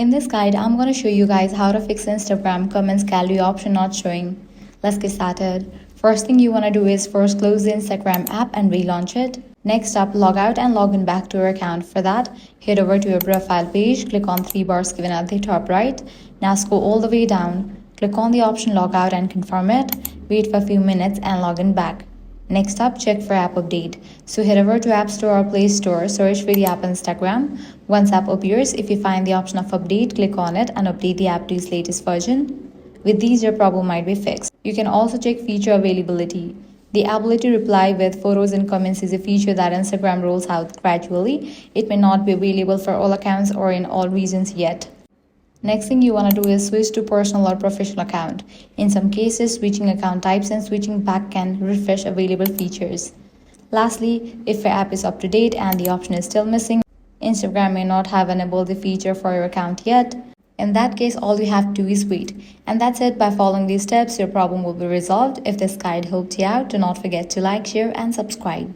In this guide, I'm going to show you guys how to fix Instagram comments gallery option not showing. Let's get started. First thing you want to do is first close the Instagram app and relaunch it. Next up, log out and log in back to your account. For that, head over to your profile page, click on three bars given at the top right. Now scroll all the way down. Click on the option log out and confirm it. Wait for a few minutes and log in back. Next up, check for app update. So head over to App Store or Play Store, search for the app Instagram. Once app appears, if you find the option of update, click on it and update the app to its latest version. With these, your problem might be fixed. You can also check feature availability. The ability to reply with photos and comments is a feature that Instagram rolls out gradually. It may not be available for all accounts or in all regions yet. Next thing you want to do is switch to personal or professional account. In some cases, switching account types and switching back can refresh available features. Lastly, if your app is up to date and the option is still missing, Instagram may not have enabled the feature for your account yet. In that case, all you have to do is wait. And that's it. By following these steps, your problem will be resolved. If this guide helped you out, do not forget to like, share, and subscribe.